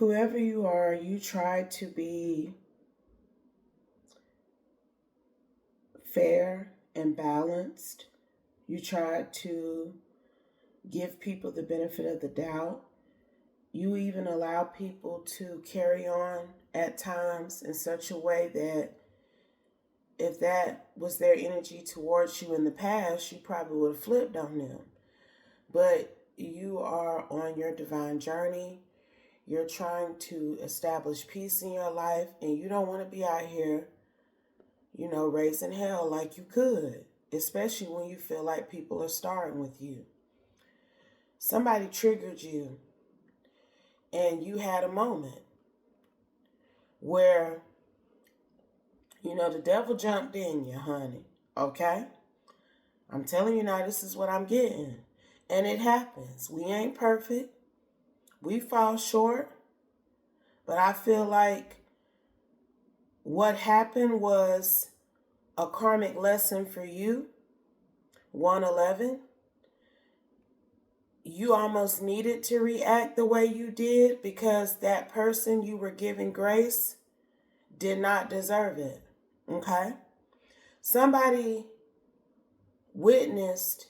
whoever you are, you try to be fair and balanced. You try to give people the benefit of the doubt. You even allow people to carry on at times in such a way that if that was their energy towards you in the past, you probably would have flipped on them. But you are on your divine journey. You're trying to establish peace in your life, and you don't want to be out here, raising hell like you could, especially when you feel like people are starting with you. Somebody triggered you, and you had a moment where, the devil jumped in you, honey. Okay? I'm telling you now, this is what I'm getting. And it happens. We ain't perfect. We fall short. But I feel like what happened was a karmic lesson for you. 111. You almost needed to react the way you did because that person you were giving grace did not deserve it. Okay? Somebody witnessed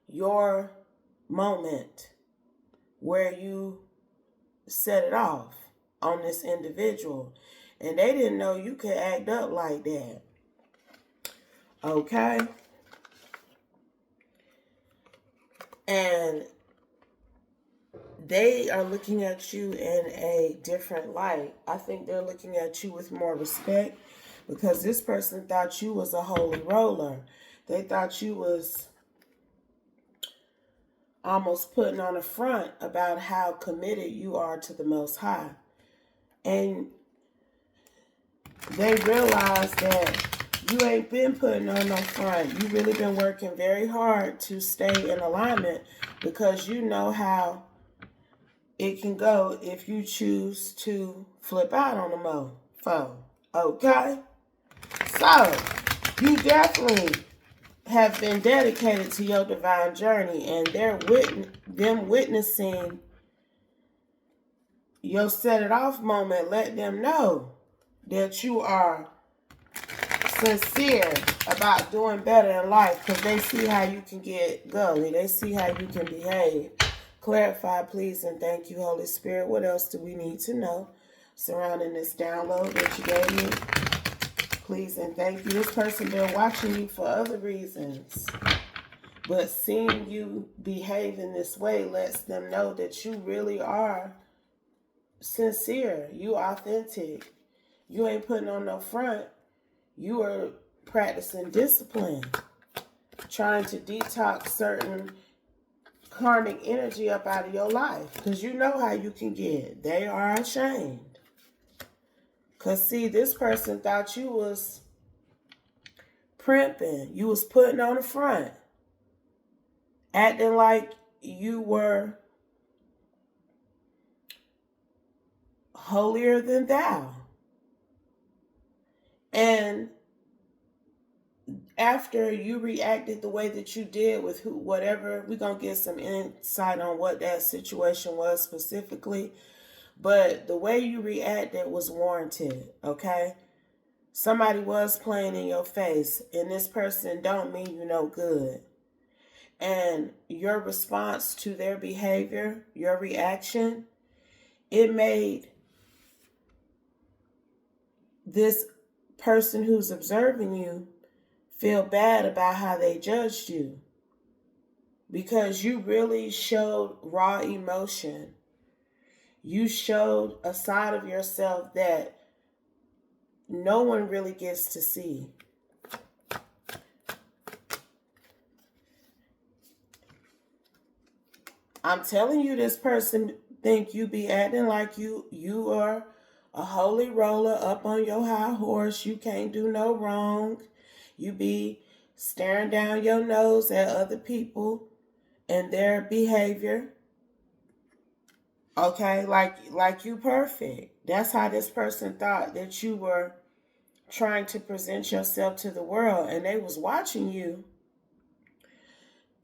your moment where you set it off on this individual, and they didn't know you could act up like that. Okay? And they are looking at you in a different light. I think they're looking at you with more respect because this person thought you was a holy roller. They thought you was almost putting on a front about how committed you are to the Most High. And they realized that you ain't been putting on no front. You really been working very hard to stay in alignment because you know how it can go if you choose to flip out on the mofo. Okay? So, you definitely have been dedicated to your divine journey, and them witnessing your set it off moment, let them know that you are sincere about doing better in life because they see how you can get gully. They see how you can behave. Clarify, please, and thank you, Holy Spirit. What else do we need to know surrounding this download that you gave me? Please and thank you. This person been watching you for other reasons, but seeing you behave in this way lets them know that you really are sincere. You authentic. You ain't putting on no front. You are practicing discipline, trying to detox certain karmic energy up out of your life because you know how you can get. They are ashamed. Because, see, this person thought you was primping. You was putting on the front. Acting like you were holier than thou. And after you reacted the way that you did with whatever, we're going to get some insight on what that situation was specifically. But the way you reacted was warranted, okay? Somebody was playing in your face, and this person don't mean you no good. And your response to their behavior, your reaction, it made this person who's observing you feel bad about how they judged you. Because you really showed raw emotion. You showed a side of yourself that no one really gets to see. I'm telling you, this person think you be acting like you are a holy roller up on your high horse. You can't do no wrong. You be staring down your nose at other people and their behavior. Okay, like you perfect. That's how this person thought that you were trying to present yourself to the world, and they was watching you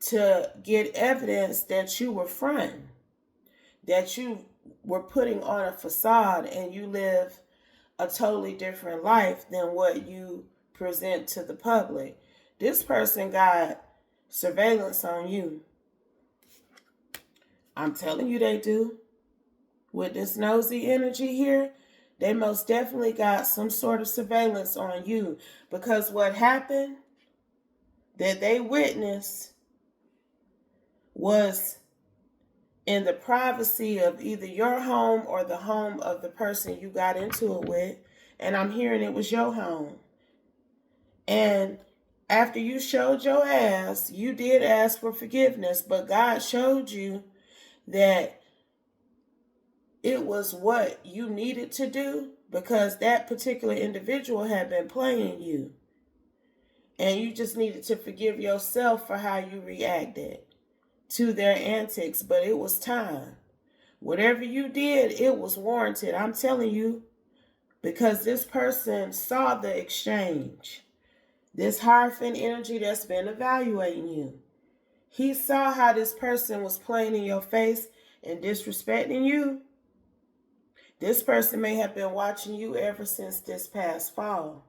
to get evidence that you were fronting, that you were putting on a facade and you live a totally different life than what you present to the public. This person got surveillance on you. I'm telling you they do. With this nosy energy here, they most definitely got some sort of surveillance on you, because what happened that they witnessed was in the privacy of either your home or the home of the person you got into it with. And I'm hearing it was your home. And after you showed your ass, you did ask for forgiveness, but God showed you that it was what you needed to do, because that particular individual had been playing you. And you just needed to forgive yourself for how you reacted to their antics. But it was time. Whatever you did, it was warranted. I'm telling you, because this person saw the exchange. This Hierophant energy that's been evaluating you. He saw how this person was playing in your face and disrespecting you. This person may have been watching you ever since this past fall.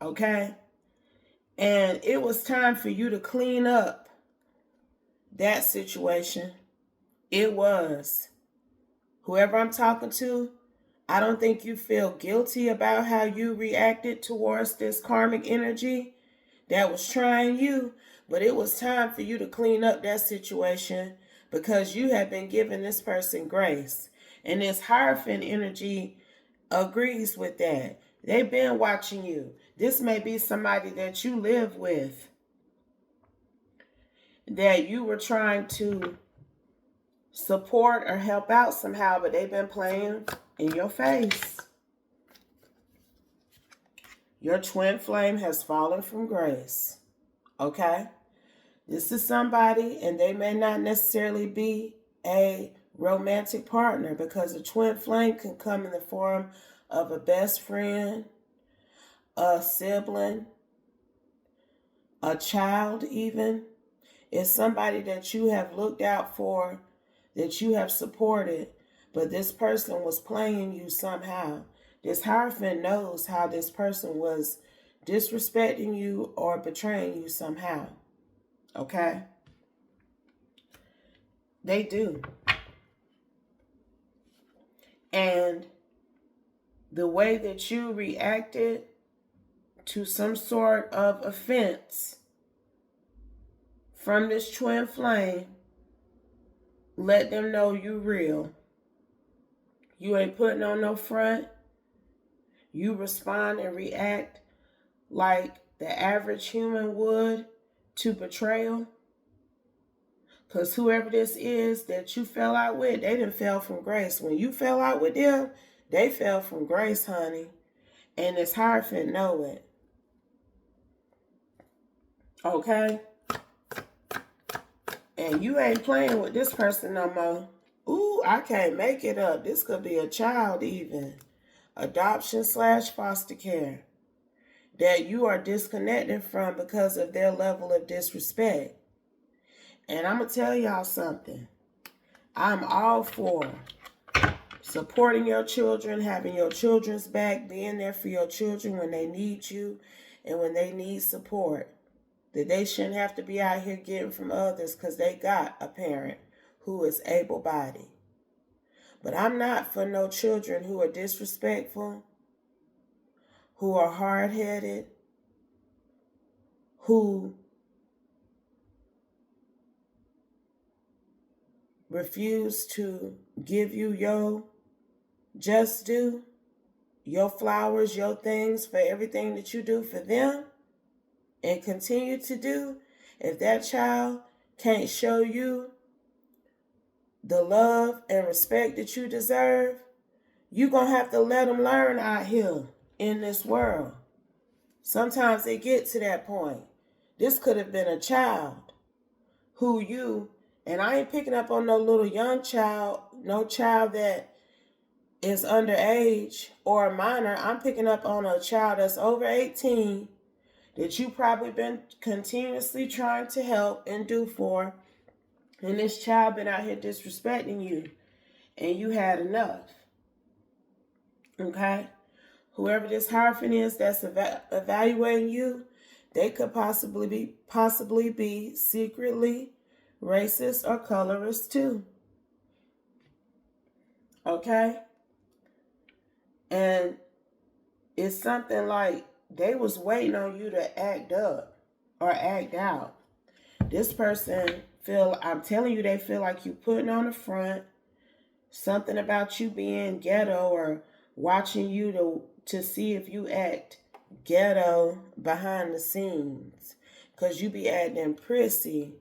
Okay? And it was time for you to clean up that situation. It was. Whoever I'm talking to, I don't think you feel guilty about how you reacted towards this karmic energy that was trying you, but it was time for you to clean up that situation, because you have been giving this person grace. And this Hierophant energy agrees with that. They've been watching you. This may be somebody that you live with, that you were trying to support or help out somehow, but they've been playing in your face. Your twin flame has fallen from grace. Okay? This is somebody, and they may not necessarily be a romantic partner, because a twin flame can come in the form of a best friend, a sibling, a child even. It's somebody that you have looked out for, that you have supported, but this person was playing you somehow. This Hierophant knows how this person was disrespecting you or betraying you somehow. Okay? They do. And the way that you reacted to some sort of offense from this twin flame, let them know you real. You ain't putting on no front. You respond and react like the average human would to betrayal. Because whoever this is that you fell out with, they didn't fell from grace. When you fell out with them, they fell from grace, honey. And this Hierophant know it. Okay? And you ain't playing with this person no more. Ooh, I can't make it up. This could be a child even. Adoption/foster care. That you are disconnected from because of their level of disrespect. And I'm going to tell y'all something. I'm all for supporting your children, having your children's back, being there for your children when they need you and when they need support. That they shouldn't have to be out here getting from others because they got a parent who is able-bodied. But I'm not for no children who are disrespectful, who are hard-headed, who refuse to give you your just due, your flowers, your things for everything that you do for them and continue to do. If that child can't show you the love and respect that you deserve, you're going to have to let them learn out here in this world. Sometimes they get to that point. This could have been a child who you, and I ain't picking up on no little young child, no child that is underage or a minor. I'm picking up on a child that's over 18 that you probably been continuously trying to help and do for And this child been out here disrespecting you. And you had enough. Okay? Whoever this Hierophant is that's evaluating you, they could possibly be secretly racist or colorist too. Okay? And it's something like they was waiting on you to act up or act out. This person I'm telling you, they feel like you putting on the front, something about you being ghetto or watching you to see if you act ghetto behind the scenes. Because you be acting prissy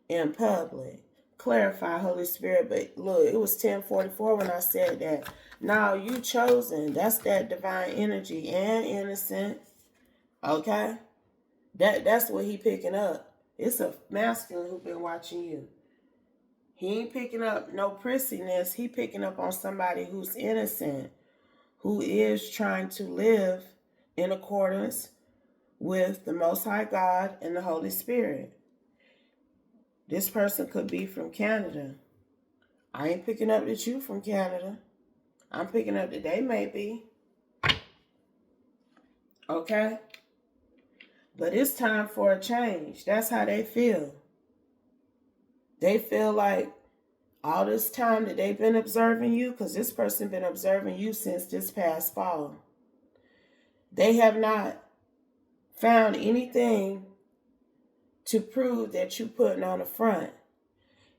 in public. Clarify, Holy Spirit. But look, it was 1044 when I said that. Now you chosen. That's that divine energy and innocent. Okay? That's what he picking up. It's a masculine who been watching you. He ain't picking up no prissiness. He picking up on somebody who's innocent, who is trying to live in accordance with the Most High God and the Holy Spirit. This person could be from Canada. I ain't picking up that you from Canada. I'm picking up that they may be. Okay? But it's time for a change. That's how they feel. They feel like all this time that they've been observing you, because this person been observing you since this past fall, they have not found anything to prove that you putting on the front.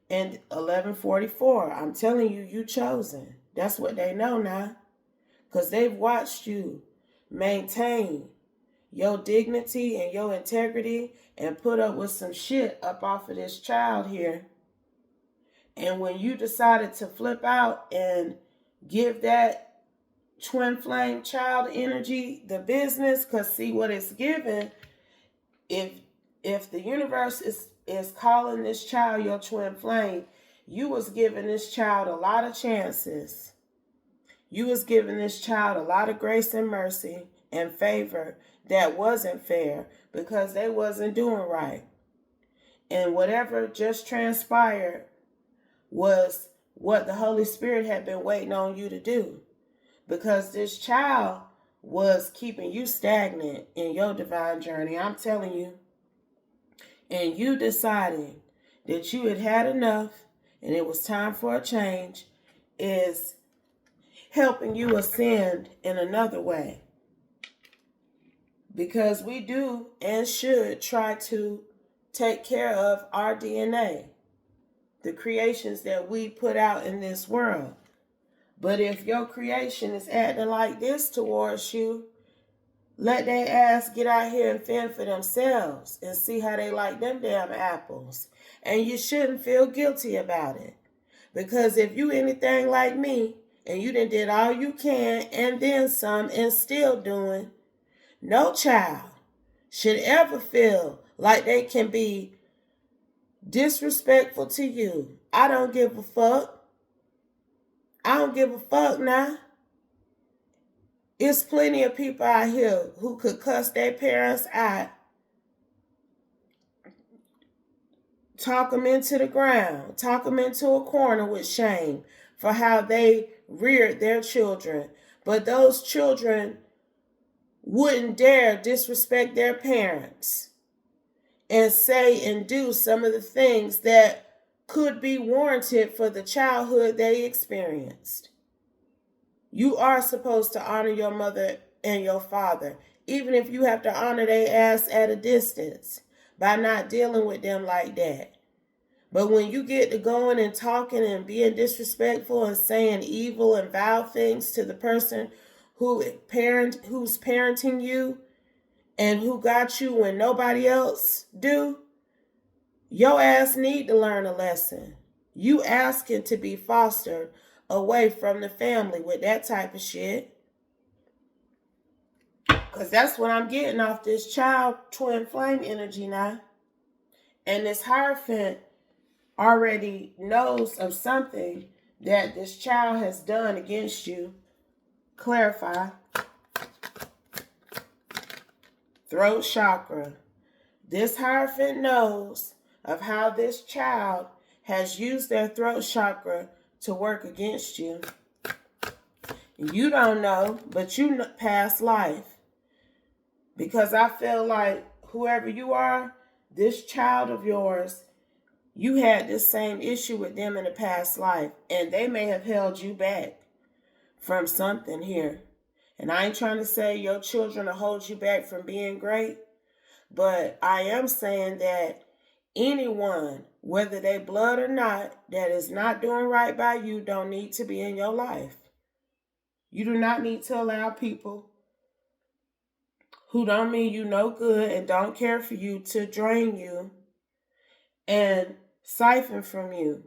And 1144, I'm telling you, you chosen. That's what they know now. Because they've watched you maintain your dignity and your integrity and put up with some shit up off of this child here. And when you decided to flip out and give that twin flame child energy the business, because see what it's given, if the universe is calling this child your twin flame, you was giving this child a lot of chances. You was giving this child a lot of grace and mercy and favor that wasn't fair because they wasn't doing right. And whatever just transpired was what the Holy Spirit had been waiting on you to do. Because this child was keeping you stagnant in your divine journey. I'm telling you. And you deciding that you had had enough and it was time for a change is helping you ascend in another way. Because we do and should try to take care of our DNA, the creations that we put out in this world. But if your creation is acting like this towards you, let their ass get out here and fend for themselves and see how they like them damn apples. And you shouldn't feel guilty about it. Because if you anything like me, and you done did all you can and then some and still doing, no child should ever feel like they can be disrespectful to you. I don't give a fuck. I don't give a fuck now. It's plenty of people out here who could cuss their parents out, talk them into the ground, talk them into a corner with shame for how they reared their children. But those children wouldn't dare disrespect their parents and say and do some of the things that could be warranted for the childhood they experienced. You are supposed to honor your mother and your father, even if you have to honor their ass at a distance by not dealing with them like that. But when you get to going and talking and being disrespectful and saying evil and vile things to the person who's parenting you and who got you when nobody else do, your ass need to learn a lesson. You asking to be fostered away from the family with that type of shit. Because that's what I'm getting off this child twin flame energy now. And this Hierophant already knows of something that this child has done against you. Clarify. Throat chakra. This Hierophant knows of how this child has used their throat chakra to work against you. You don't know, but you know past life. Because I feel like whoever you are, this child of yours, you had this same issue with them in the past life. And they may have held you back from something here. And I ain't trying to say your children will hold you back from being great. But I am saying that anyone, whether they blood or not, that is not doing right by you don't need to be in your life. You do not need to allow people who don't mean you no good and don't care for you to drain you and siphon from you.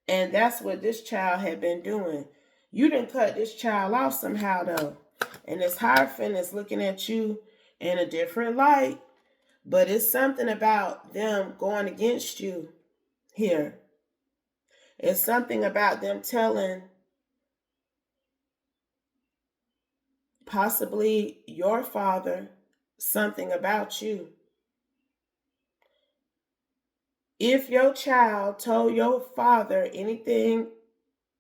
And that's what this child had been doing. You didn't cut this child off somehow though. And this Hierophant is looking at you in a different light. But it's something about them going against you here. It's something about them telling possibly your father something about you. If your child told your father anything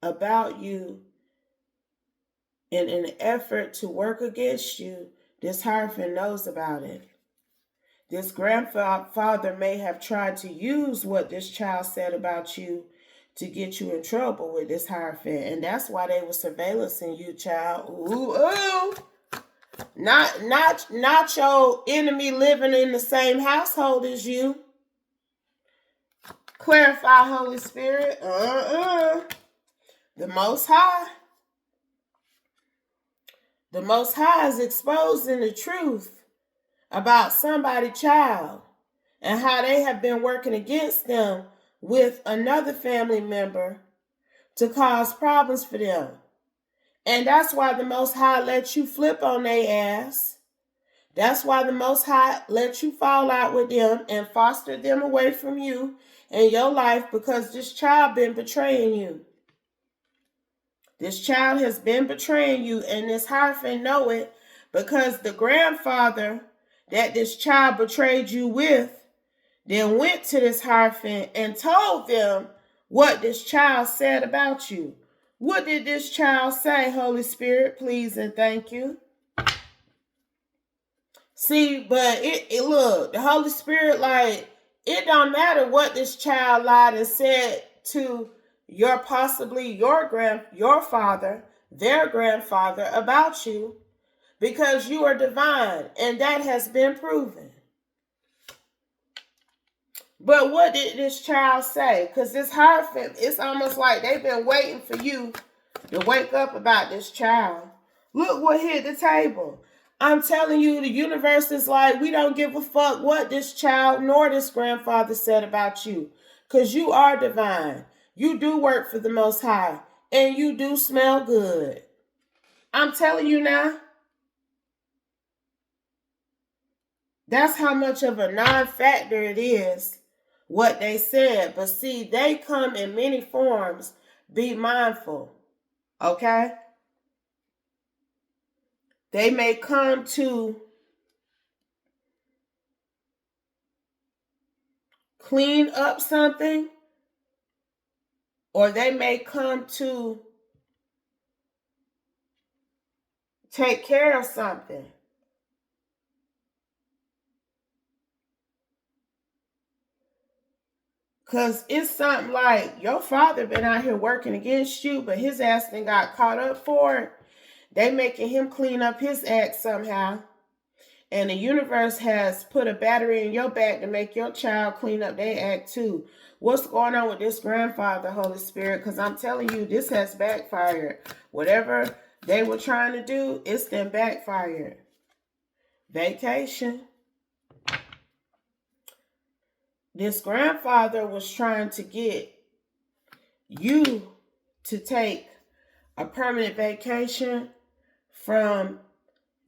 about you in an effort to work against you, this Hierophant knows about it. This grandfather may have tried to use what this child said about you to get you in trouble with this Hierophant. And that's why they were surveillancing you, child. Ooh, ooh. Not your enemy living in the same household as you. Clarify, Holy Spirit. The Most High. The Most High is exposing the truth about somebody's child and how they have been working against them with another family member to cause problems for them. And that's why the Most High lets you flip on their ass. That's why the Most High lets you fall out with them and foster them away from you and your life, because this child been betraying you. This child has been betraying you, and this Hierophant know it, because the grandfather that this child betrayed you with then went to this Hierophant and told them what this child said about you. What did this child say, Holy Spirit? Please and thank you. See, but it look, the Holy Spirit, like, it don't matter what this child lied and said to your father, their grandfather, about you, because you are divine, and that has been proven. But what did this child say? Because this Hierophant, it's almost like they've been waiting for you to wake up about this child. Look what hit the table. I'm telling you, the universe is like, we don't give a fuck what this child nor this grandfather said about you. Because you are divine. You do work for the Most High. And you do smell good. I'm telling you now. That's how much of a non-factor it is, what they said. But see, they come in many forms. Be mindful. Okay? They may come to clean up something, or they may come to take care of something. Because it's something like your father been out here working against you, but his ass then got caught up for it. They making him clean up his act somehow. And the universe has put a battery in your back to make your child clean up their act too. What's going on with this grandfather, Holy Spirit? Because I'm telling you, this has backfired. Whatever they were trying to do, it's then backfired. Vacation. This grandfather was trying to get you to take a permanent vacation from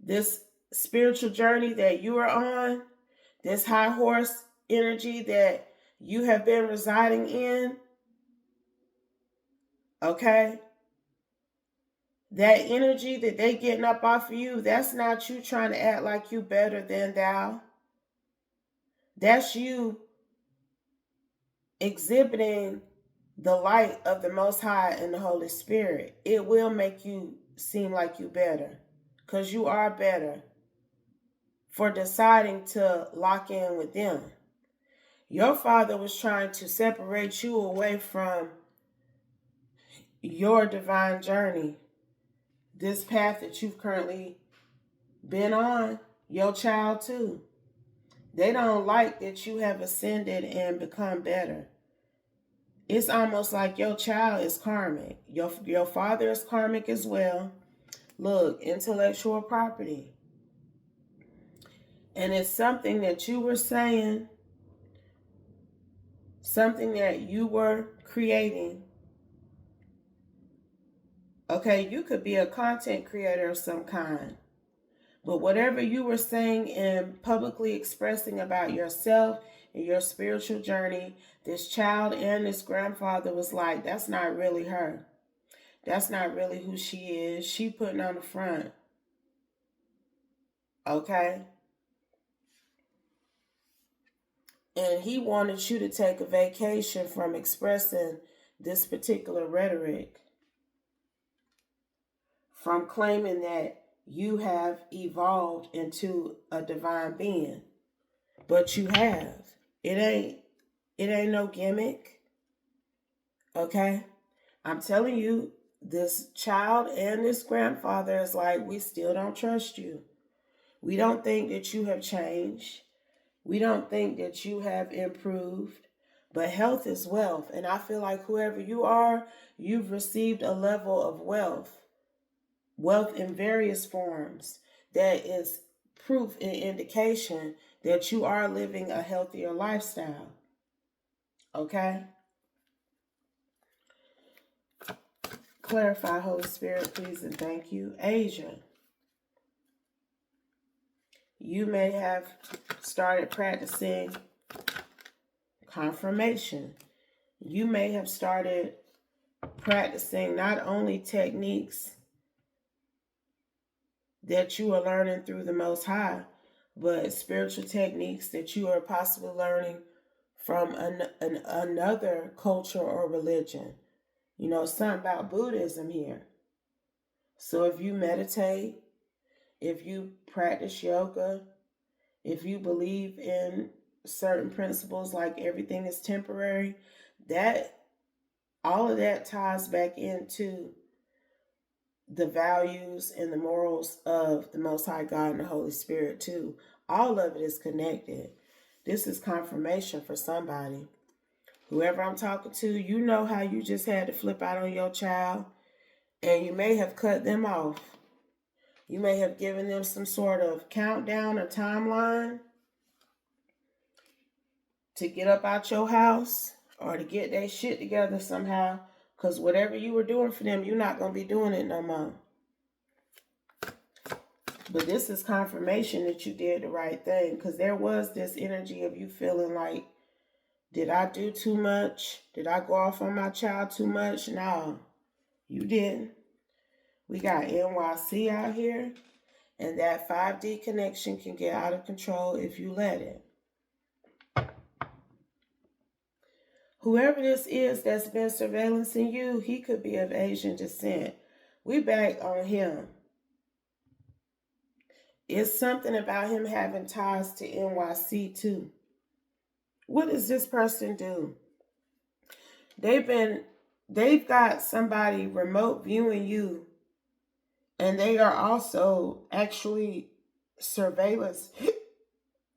this spiritual journey that you are on, this high horse energy that you have been residing in. Okay? That energy that they getting up off of you, that's not you trying to act like you better than thou. That's you exhibiting the light of the Most High and the Holy Spirit, it will make you seem like you better, because you are better for deciding to lock in with them. Your father was trying to separate you away from your divine journey, this path that you've currently been on, your child too. They don't like that you have ascended and become better. It's almost like your child is karmic. Your father is karmic as well. Look, intellectual property. And it's something that you were saying, something that you were creating. Okay, you could be a content creator of some kind. But whatever you were saying and publicly expressing about yourself and your spiritual journey, this child and this grandfather was like, that's not really her. That's not really who she is. She putting on the front. Okay? And he wanted you to take a vacation from expressing this particular rhetoric, from claiming that you have evolved into a divine being. But you have. It ain't no gimmick. Okay? I'm telling you, this child and this grandfather is like, we still don't trust you. We don't think that you have changed. We don't think that you have improved. But health is wealth. And I feel like whoever you are, you've received a level of wealth. Wealth in various forms. That is proof and indication that you are living a healthier lifestyle. Okay? Clarify, Holy Spirit, please, and thank you. Asia, you may have started practicing confirmation. You may have started practicing not only techniques that you are learning through the Most High, but spiritual techniques that you are possibly learning from another culture or religion. You know, something about Buddhism here. So if you meditate, if you practice yoga, if you believe in certain principles like everything is temporary, that all of that ties back into the values and the morals of the Most High God and the Holy Spirit too. All of it is connected. This is confirmation for somebody. Whoever I'm talking to, you know how you just had to flip out on your child, and you may have cut them off. You may have given them some sort of countdown or timeline to get up out your house or to get their shit together somehow, because whatever you were doing for them, you're not going to be doing it no more. But this is confirmation that you did the right thing, because there was this energy of you feeling like, did I do too much? Did I go off on my child too much? No, you didn't. We got NYC out here, and that 5D connection can get out of control if you let it. Whoever this is that's been surveillancing you, he could be of Asian descent. We back on him. It's something about him having ties to NYC too. What does this person do? They've got somebody remote viewing you, and they are also actually surveillance.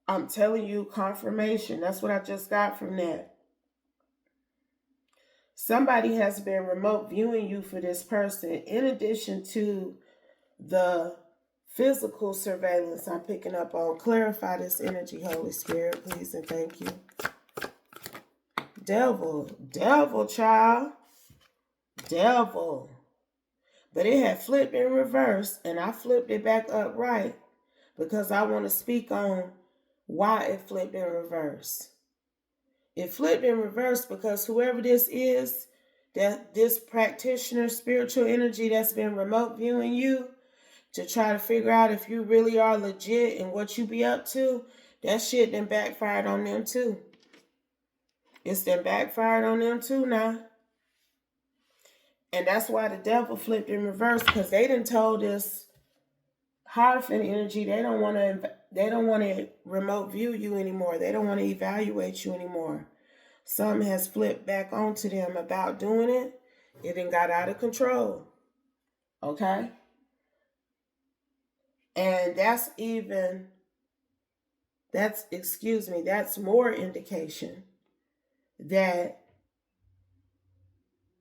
I'm telling you, confirmation. That's what I just got from that. Somebody has been remote viewing you for this person, in addition to the physical surveillance I'm picking up on. Clarify this energy, Holy Spirit, please, and thank you. Devil, child. Devil. But it had flipped in reverse, and I flipped it back upright because I want to speak on why it flipped in reverse. It flipped in reverse because whoever this is, that this practitioner, spiritual energy that's been remote viewing you to try to figure out if you really are legit and what you be up to, that shit then backfired on them too. It's then backfired on them too now. And that's why the devil flipped in reverse, because they done told this Hierophant energy they don't want to remote view you anymore. They don't want to evaluate you anymore. Something has flipped back onto them about doing it. It then got out of control. Okay? And that's more indication that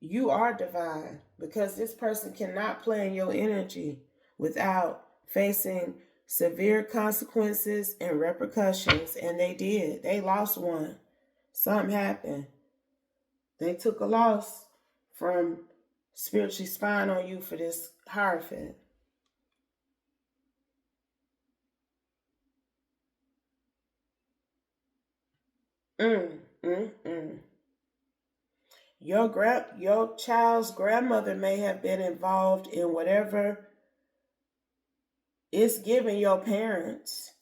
you are divine, because this person cannot play in your energy without facing severe consequences and repercussions. And they did. They lost one. Something happened. They took a loss from spiritually spying on you for this Hierophant. Your child's grandmother may have been involved in whatever it's given your parents.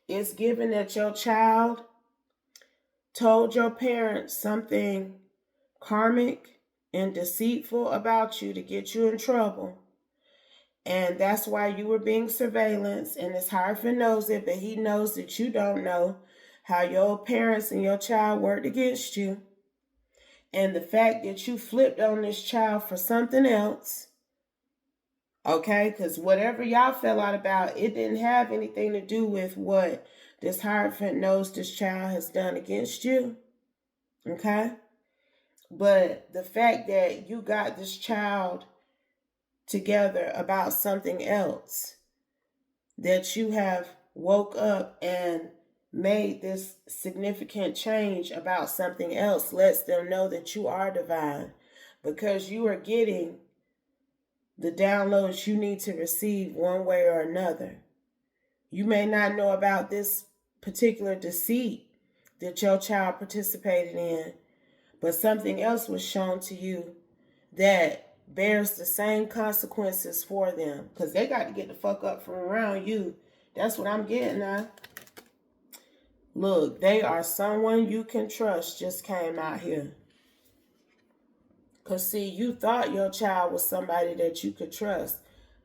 It's given that your child told your parents something karmic and deceitful about you to get you in trouble. And that's why you were being surveillanced. And this Hierophant knows it, but he knows that you don't know how your parents and your child worked against you. And the fact that you flipped on this child for something else, okay? Because whatever y'all fell out about, it didn't have anything to do with what this Hierophant knows this child has done against you, okay? But the fact that you got this child together about something else, that you have woke up and made this significant change about something else, lets them know that you are divine, because you are getting the downloads you need to receive one way or another. You may not know about this particular deceit that your child participated in, but something else was shown to you that bears the same consequences for them, because they got to get the fuck up from around you. That's what I'm getting at. Look, they are someone you can trust just came out here. Because, see, you thought your child was somebody that you could trust,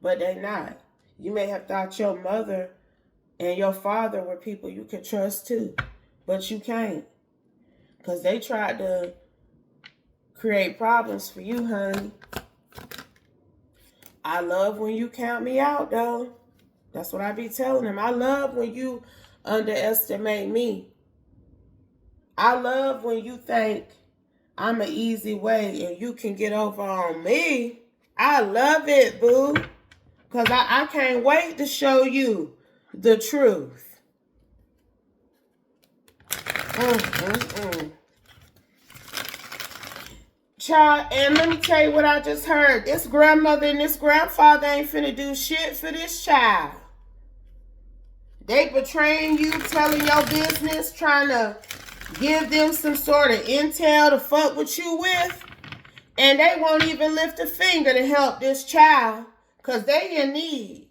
but they not. You may have thought your mother and your father were people you could trust too, but you can't. Because they tried to create problems for you, honey. I love when you count me out, though. That's what I be telling them. I love when you underestimate me. I love when you think I'm an easy way and you can get over on me. I love it, boo. Because I can't wait to show you the truth. Child, and let me tell you what I just heard. This grandmother and this grandfather ain't finna do shit for this child. They betraying you, telling your business, trying to give them some sort of intel to fuck with you with. And they won't even lift a finger to help this child, because they in need.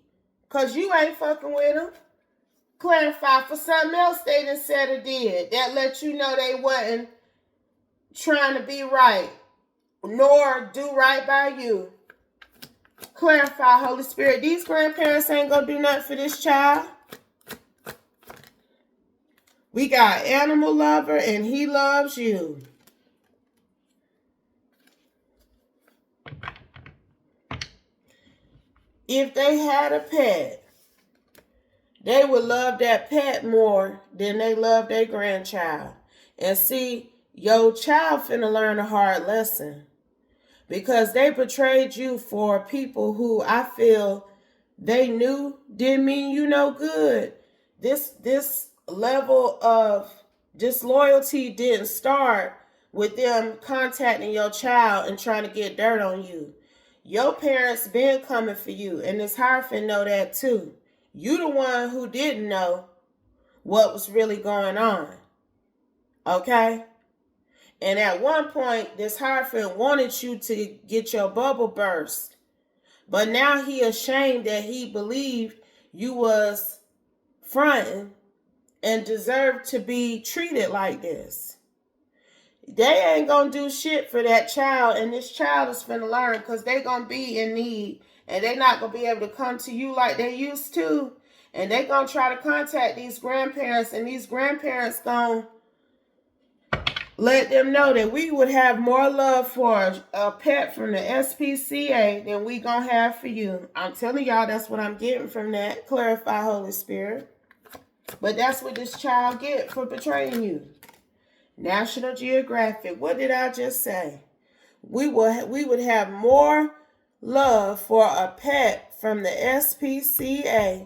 Because you ain't fucking with them. Clarify for something else they done said or did that let you know they wasn't trying to be right, nor do right by you. Clarify, Holy Spirit. These grandparents ain't gonna do nothing for this child. We got animal lover and he loves you. If they had a pet, they would love that pet more than they love their grandchild. And see, your child finna learn a hard lesson, because they betrayed you for people who I feel they knew didn't mean you no good. This level of disloyalty didn't start with them contacting your child and trying to get dirt on you. Your parents been coming for you, and this Hierophant know that too. You the one who didn't know what was really going on. Okay? And at one point, this Hierophant wanted you to get your bubble burst. But now he ashamed that he believed you was fronting and deserved to be treated like this. They ain't gonna do shit for that child, and this child is finna learn because they gonna be in need, and they not gonna be able to come to you like they used to, and they gonna try to contact these grandparents, and these grandparents gonna let them know that we would have more love for a pet from the SPCA than we gonna have for you. I'm telling y'all, that's what I'm getting from that. Clarify, Holy Spirit. But that's what this child get for betraying you. National Geographic. What did I just say? We would have more love for a pet from the SPCA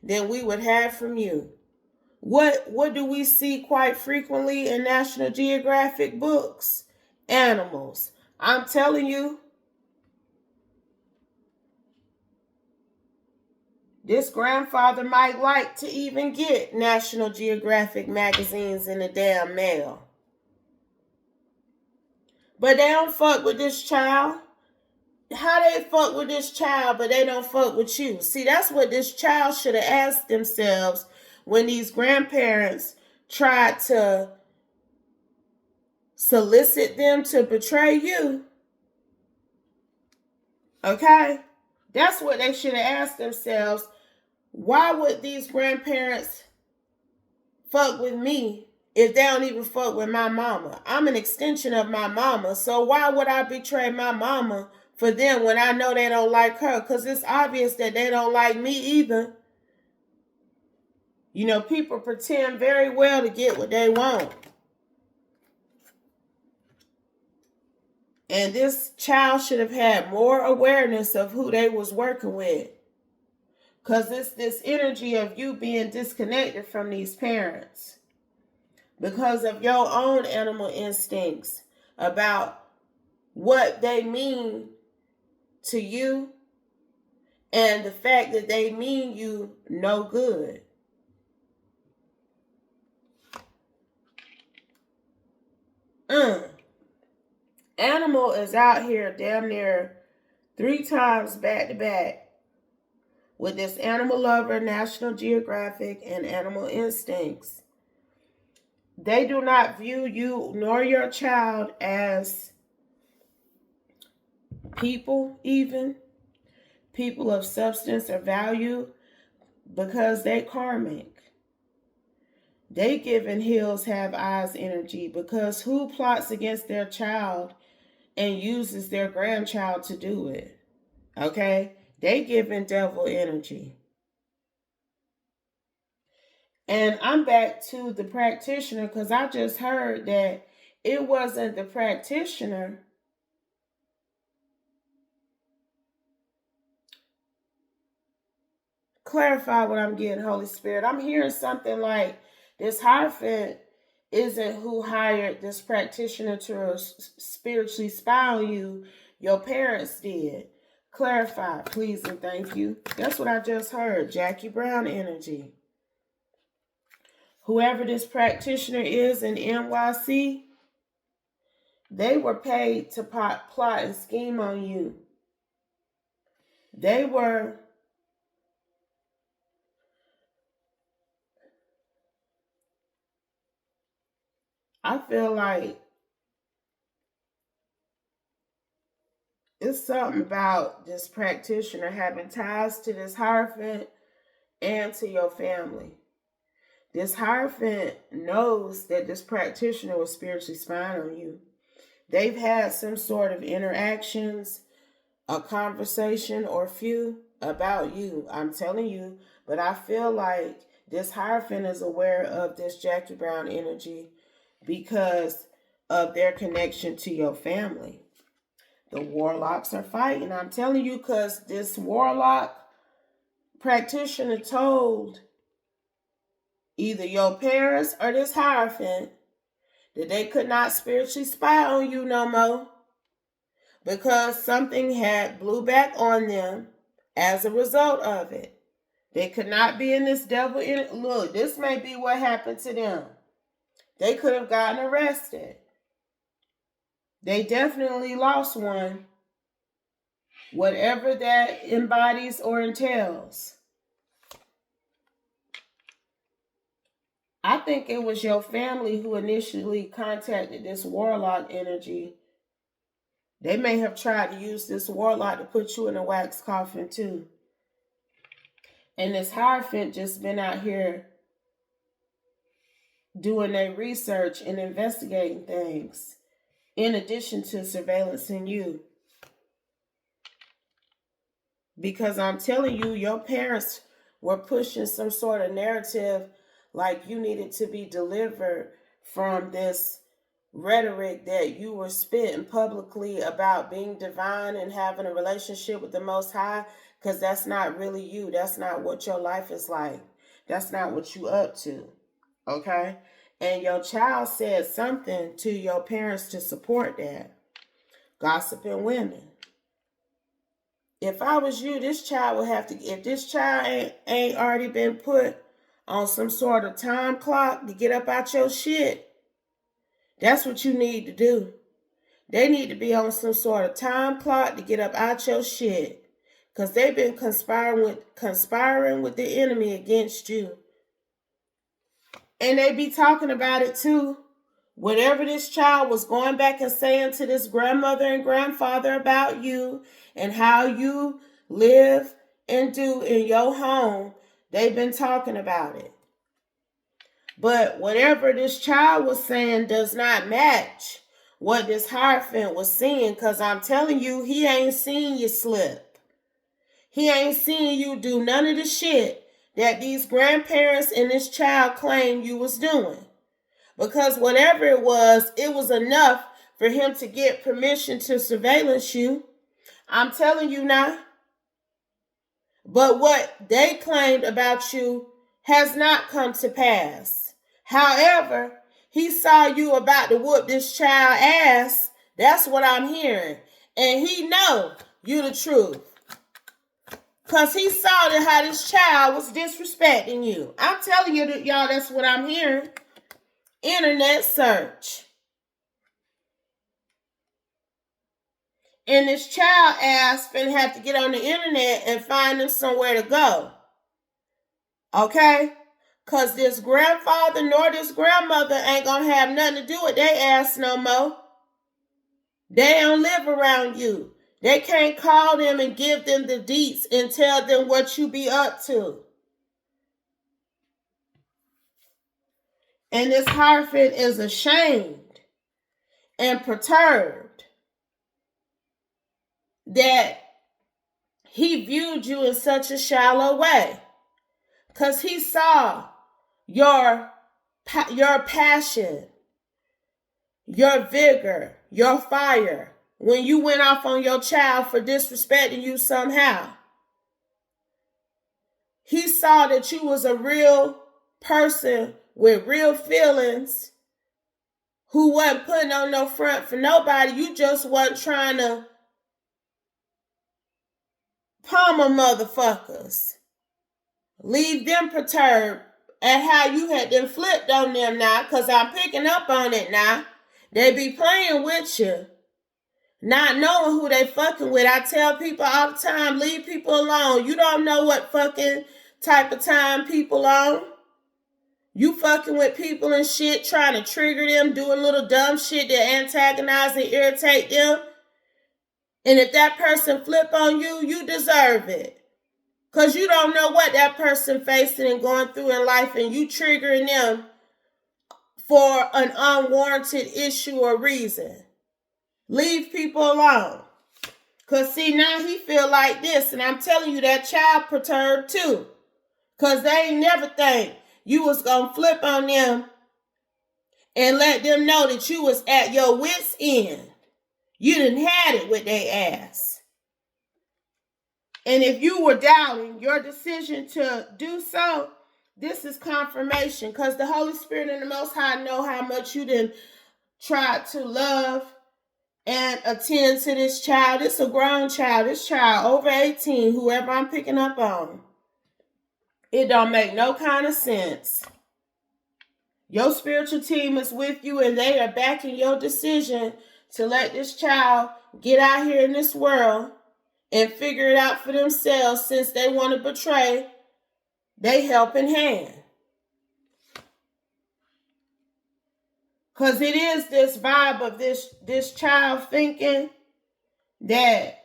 than we would have from you. What do we see quite frequently in National Geographic books? Animals. I'm telling you, this grandfather might like to even get National Geographic magazines in the damn mail. But they don't fuck with this child. How they fuck with this child, but they don't fuck with you? See, that's what this child should have asked themselves when these grandparents tried to solicit them to betray you. Okay? That's what they should have asked themselves. Why would these grandparents fuck with me if they don't even fuck with my mama? I'm an extension of my mama, so why would I betray my mama for them when I know they don't like her? Because it's obvious that they don't like me either. You know, people pretend very well to get what they want. And this child should have had more awareness of who they was working with. Because it's this energy of you being disconnected from these parents. Because of your own animal instincts about what they mean to you and the fact that they mean you no good. Animal is out here damn near 3 times back to back with this Animal Lover, National Geographic, and Animal Instincts. They do not view you nor your child as people, even people of substance or value, because they karmic. They giving hills have eyes energy, because who plots against their child and uses their grandchild to do it? Okay? They giving devil energy. And I'm back to the practitioner because I just heard that it wasn't the practitioner. Clarify what I'm getting, Holy Spirit. I'm hearing something like this Hierophant isn't who hired this practitioner to spiritually spy on you. Your parents did. Clarify, please and thank you. That's what I just heard. Jackie Brown energy. Whoever this practitioner is in NYC, they were paid to plot and scheme on you. They were I feel like it's something about this practitioner having ties to this Hierophant and to your family. This Hierophant knows that this practitioner was spiritually spying on you. They've had some sort of interactions, a conversation or few about you. I'm telling you, but I feel like this Hierophant is aware of this Jackie Brown energy because of their connection to your family. The Warlocks are fighting. I'm telling you, because this Warlock practitioner told either your parents or this Hierophant that they could not spiritually spy on you no more because something had blew back on them as a result of it. They could not be in this devil. Look, this may be what happened to them. They could have gotten arrested. They definitely lost one, whatever that embodies or entails. I think it was your family who initially contacted this warlock energy. They may have tried to use this warlock to put you in a wax coffin too. And this Hierophant just been out here doing their research and investigating things in addition to surveillancing you. Because I'm telling you, your parents were pushing some sort of narrative like you needed to be delivered from this rhetoric that you were spitting publicly about being divine and having a relationship with the Most High, because that's not really you. That's not what your life is like. That's not what you up to. Okay? And your child said something to your parents to support that. Gossiping women. If I was you, this child would have to, if this child ain't already been put on some sort of time clock to get up out your shit, that's what you need to do. They need to be on some sort of time clock to get up out your shit. Because they've been conspiring with the enemy against you. And they be talking about it too. Whatever this child was going back and saying to this grandmother and grandfather about you and how you live and do in your home, they've been talking about it. But whatever this child was saying does not match what this Hierophant was seeing, because I'm telling you, he ain't seen you slip. He ain't seen you do none of the shit that these grandparents and this child claimed you was doing. Because whatever it was enough for him to get permission to surveillance you. I'm telling you now. But what they claimed about you has not come to pass. However, he saw you about to whoop this child ass. That's what I'm hearing. And he know you the truth. Because he saw that how this child was disrespecting you. I'm telling you, y'all, that's what I'm hearing. Internet search. And this child ass finna have to get on the internet and find them somewhere to go. Okay? Because this grandfather nor this grandmother ain't gonna have nothing to do with their ass no more. They don't live around you. They can't call them and give them the deets and tell them what you be up to. And this Hierophant is ashamed and perturbed that he viewed you in such a shallow way. Because he saw your passion, your vigor, your fire when you went off on your child for disrespecting you somehow. He saw that you was a real person with real feelings who wasn't putting on no front for nobody. You just wasn't trying to pummel motherfuckers. Leave them perturbed at how you had them flipped on them now, because I'm picking up on it now. They be playing with you, not knowing who they fucking with. I tell people all the time, leave people alone. You don't know what fucking type of time people on. You fucking with people and shit, trying to trigger them, doing little dumb shit that antagonize and irritate them. And if that person flip on you, you deserve it. Because you don't know what that person facing and going through in life, and you triggering them for an unwarranted issue or reason. Leave people alone. Because see, now he feel like this, and I'm telling you, that child perturbed too. Because they ain't never think you was going to flip on them and let them know that you was at your wit's end. You done had it with their ass. And if you were doubting your decision to do so, this is confirmation, because the Holy Spirit and the Most High know how much you done tried to love and attend to this child. It's a grown child. This child over 18, whoever I'm picking up on. It don't make no kind of sense. Your spiritual team is with you, and they are backing your decision to let this child get out here in this world and figure it out for themselves, since they want to betray they helping hand. Because it is this vibe of this child thinking that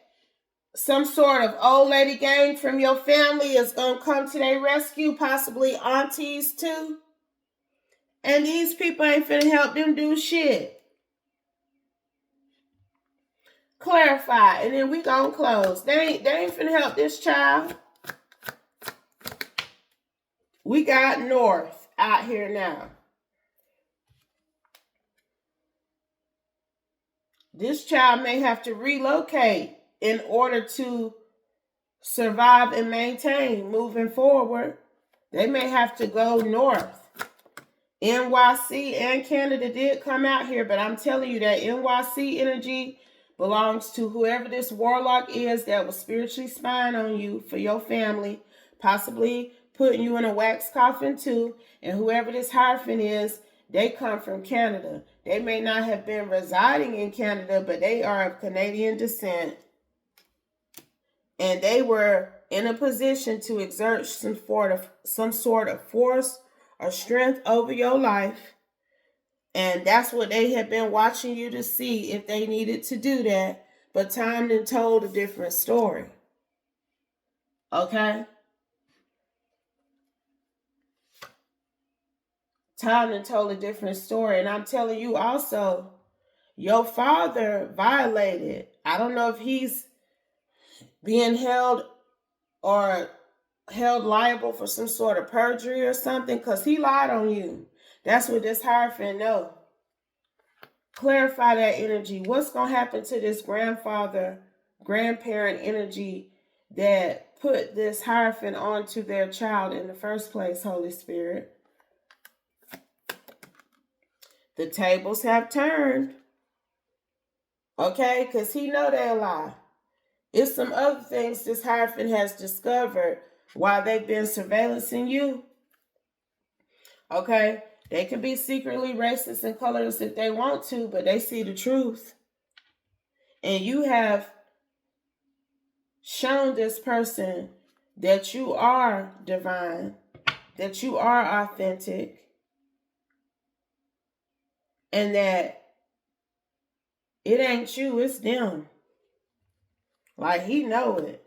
some sort of old lady gang from your family is going to come to their rescue, possibly aunties too. And these people ain't finna help them do shit. Clarify, and then we gonna close. They ain't finna help this child. We got North out here now. This child may have to relocate in order to survive and maintain moving forward. They may have to go north. NYC and Canada did come out here, but I'm telling you that NYC energy belongs to whoever this warlock is that was spiritually spying on you for your family, possibly putting you in a wax coffin too. And whoever this Hierophant is, they come from Canada. They may not have been residing in Canada, but they are of Canadian descent. And they were in a position to exert some sort of force or strength over your life. And that's what they had been watching you to see if they needed to do that. But time then told a different story. Okay? Time then told a different story. And I'm telling you also, your father violated. I don't know if he's being held or held liable for some sort of perjury or something, because he lied on you. That's what this Hierophant know. Clarify that energy. What's going to happen to this grandfather, grandparent energy that put this Hierophant onto their child in the first place, Holy Spirit? The tables have turned. Okay? Because he know they lie. It's some other things this Hierophant has discovered while they've been surveillancing you. Okay? They can be secretly racist and colorist if they want to, but they see the truth. And you have shown this person that you are divine, that you are authentic, and that it ain't you, it's them. Like, he know it.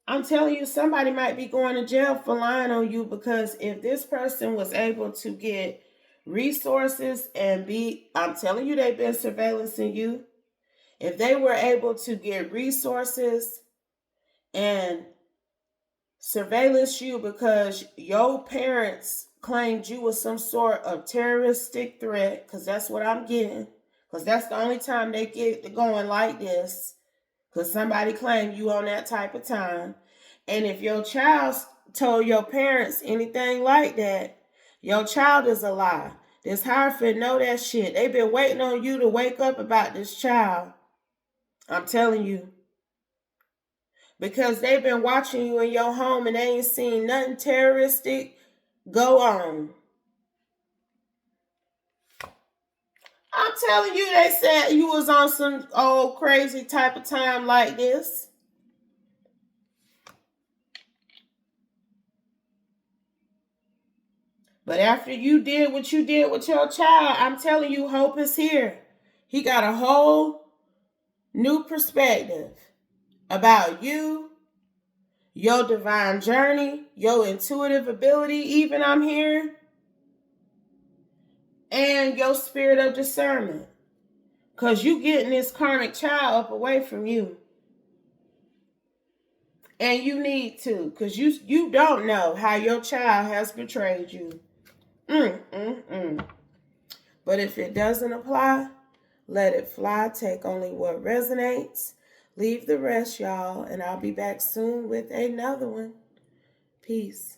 I'm telling you, somebody might be going to jail for lying on you, because if this person was able to get resources and I'm telling you, they've been surveillancing you. If they were able to get resources and surveillance you because your parents claimed you was some sort of terroristic threat, because that's what I'm getting, because that's the only time they get going like this, because somebody claimed you on that type of time. And if your child told your parents anything like that, your child is a lie. This Hierophant know that shit. They've been waiting on you to wake up about this child. I'm telling you. Because they've been watching you in your home and they ain't seen nothing terroristic go on. I'm telling you, they said you was on some old crazy type of time like this. But after you did what you did with your child, I'm telling you, hope is here. He got a whole new perspective about you, your divine journey, your intuitive ability, even I'm hearing, and your spirit of discernment. Because you getting this karmic child up away from you. And you need to, because you don't know how your child has betrayed you. But if it doesn't apply, let it fly. Take only what resonates. Leave the rest, y'all. And I'll be back soon with another one. Peace.